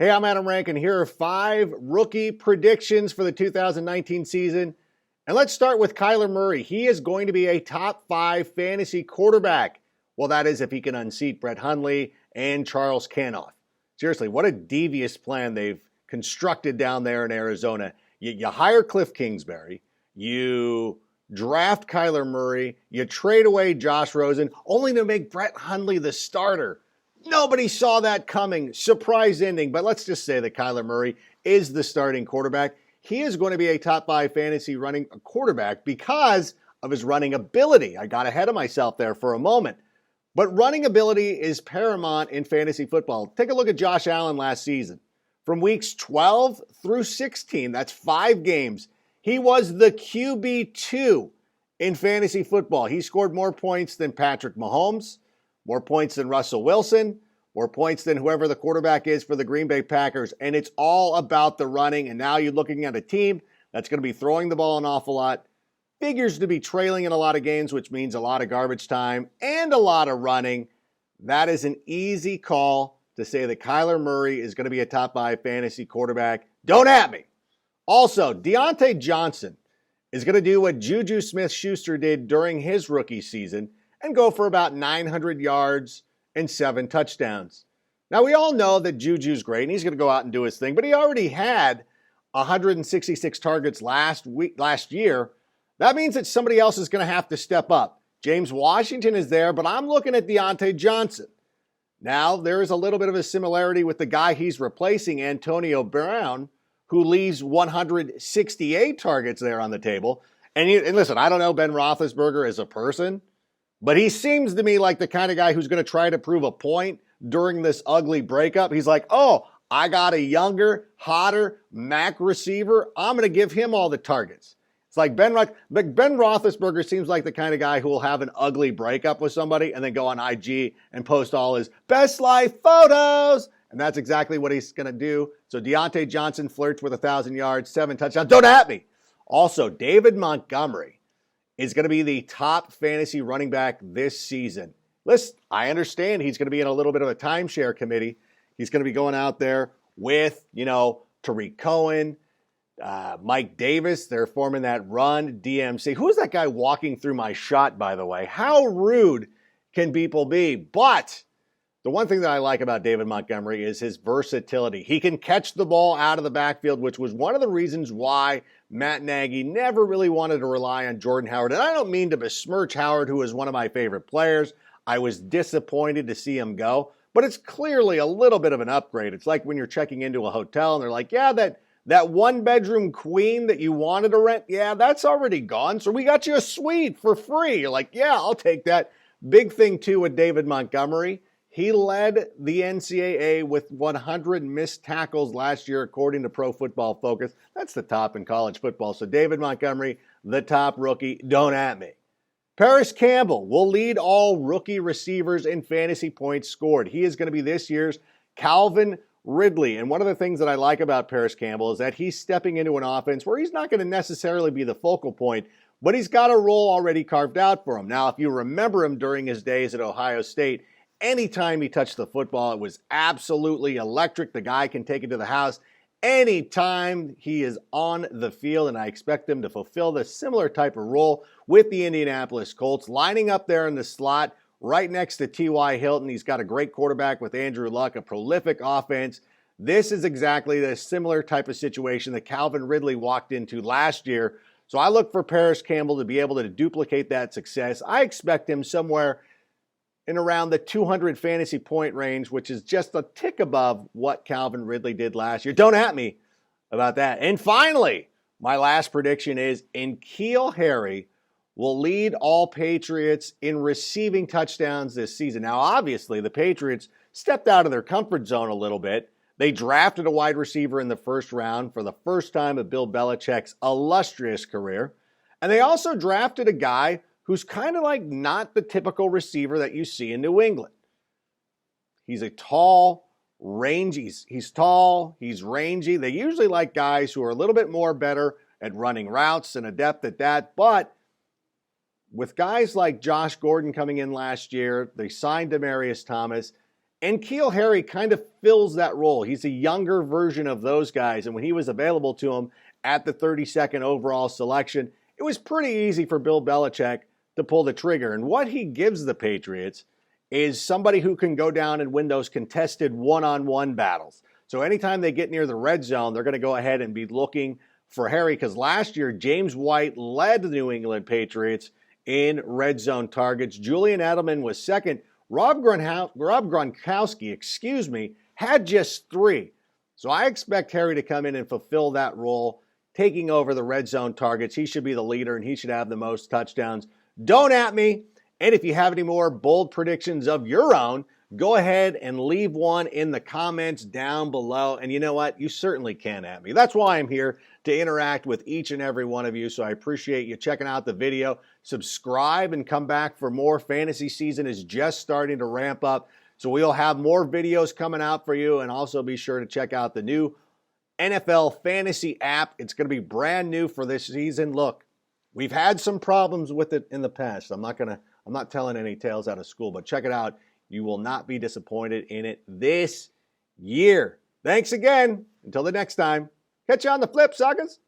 Hey, I'm Adam Rankin. Here are 5 rookie predictions for the 2019 season. And let's start with Kyler Murray. He is going to be a top 5 fantasy quarterback. Well, that is if he can unseat Brett Hundley and Charles Canoff. Seriously, what a devious plan they've constructed down there in Arizona. You hire Cliff Kingsbury, you draft Kyler Murray, you trade away Josh Rosen, only to make Brett Hundley the starter. Nobody saw that coming. Surprise ending. But let's just say that Kyler Murray is the starting quarterback. He is going to be a top 5 fantasy running quarterback because of his running ability. I got ahead of myself there for a moment. But running ability is paramount in fantasy football. Take a look at Josh Allen last season. From weeks 12 through 16, that's 5 games, he was the QB2 in fantasy football. He scored more points than Patrick Mahomes, more points than Russell Wilson, more points than whoever the quarterback is for the Green Bay Packers. And it's all about the running. And now you're looking at a team that's going to be throwing the ball an awful lot, figures to be trailing in a lot of games, which means a lot of garbage time and a lot of running. That is an easy call to say that Kyler Murray is going to be a top 5 fantasy quarterback. Don't at me. Also, Deante Johnson is going to do what Juju Smith-Schuster did during his rookie season and go for about 900 yards and 7 touchdowns. Now, we all know that Juju's great, and he's going to go out and do his thing, but he already had 166 targets last year. That means that somebody else is going to have to step up. James Washington is there, but I'm looking at Deante Johnson. Now, there is a little bit of a similarity with the guy he's replacing, Antonio Brown, who leaves 168 targets there on the table. And listen, I don't know Ben Roethlisberger as a person, but he seems to me like the kind of guy who's going to try to prove a point during this ugly breakup. He's like, oh, I got a younger, hotter Mac receiver. I'm going to give him all the targets. It's like Ben Roethlisberger seems like the kind of guy who will have an ugly breakup with somebody and then go on IG and post all his best life photos. And that's exactly what he's going to do. So Deante Johnson flirts with 1,000 yards, 7 touchdowns. Don't at me. Also, David Montgomery is going to be the top fantasy running back this season. Listen, I understand he's going to be in a little bit of a timeshare committee. He's going to be going out there with, Tariq Cohen, Mike Davis. They're forming that run DMC. Who is that guy walking through my shot, by the way? How rude can people be? But the one thing that I like about David Montgomery is his versatility. He can catch the ball out of the backfield, which was one of the reasons why Matt Nagy never really wanted to rely on Jordan Howard. And I don't mean to besmirch Howard, who is one of my favorite players. I was disappointed to see him go, but it's clearly a little bit of an upgrade. It's like when you're checking into a hotel and they're like, yeah, that 1-bedroom queen that you wanted to rent, yeah, that's already gone. So we got you a suite for free. You're like, yeah, I'll take that. Big thing, too, with David Montgomery. He led the NCAA with 100 missed tackles last year, according to Pro Football Focus. That's the top in college football. So David Montgomery, the top rookie. Don't at me. Paris Campbell will lead all rookie receivers in fantasy points scored. He is going to be this year's Calvin Ridley. And one of the things that I like about Paris Campbell is that he's stepping into an offense where he's not going to necessarily be the focal point, but he's got a role already carved out for him. Now, if you remember him during his days at Ohio State, anytime he touched the football, it was absolutely electric. The guy can take it to the house anytime he is on the field, and I expect him to fulfill the similar type of role with the Indianapolis Colts, lining up there in the slot right next to T.Y. Hilton. He's got a great quarterback with Andrew Luck, a prolific offense. This is exactly the similar type of situation that Calvin Ridley walked into last year. So I look for Paris Campbell to be able to duplicate that success. I expect him somewhere in around the 200 fantasy point range, which is just a tick above what Calvin Ridley did last year. Don't at me about that. And finally, my last prediction is N'Keal Harry will lead all Patriots in receiving touchdowns this season. Now, obviously, the Patriots stepped out of their comfort zone a little bit. They drafted a wide receiver in the first round for the first time of Bill Belichick's illustrious career. And they also drafted a guy who's kind of like not the typical receiver that you see in New England. He's a tall, rangy. He's tall, he's rangy. They usually like guys who are a little bit more better at running routes and adept at that. But with guys like Josh Gordon coming in last year, they signed Demaryius Thomas, And KeShawn Harry kind of fills that role. He's a younger version of those guys, and when he was available to him at the 32nd overall selection, it was pretty easy for Bill Belichick to pull the trigger. And what he gives the Patriots is somebody who can go down and win those contested one-on-one battles. So anytime they get near the red zone, they're going to go ahead and be looking for Harry, because last year James White led the New England Patriots in red zone targets. Julian Edelman was second. Rob Gronkowski, had just 3. So I expect Harry to come in and fulfill that role, taking over the red zone targets. He should be the leader, and he should have the most touchdowns. Don't at me. And if you have any more bold predictions of your own, go ahead and leave one in the comments down below. And you know what? You certainly can at me. That's why I'm here, to interact with each and every one of you. So I appreciate you checking out the video. Subscribe and come back for more. Fantasy season is just starting to ramp up. So we'll have more videos coming out for you. And also be sure to check out the new NFL Fantasy app. It's going to be brand new for this season. Look, we've had some problems with it in the past. I'm not telling any tales out of school, but check it out. You will not be disappointed in it this year. Thanks again. Until the next time. Catch you on the flip, suckers.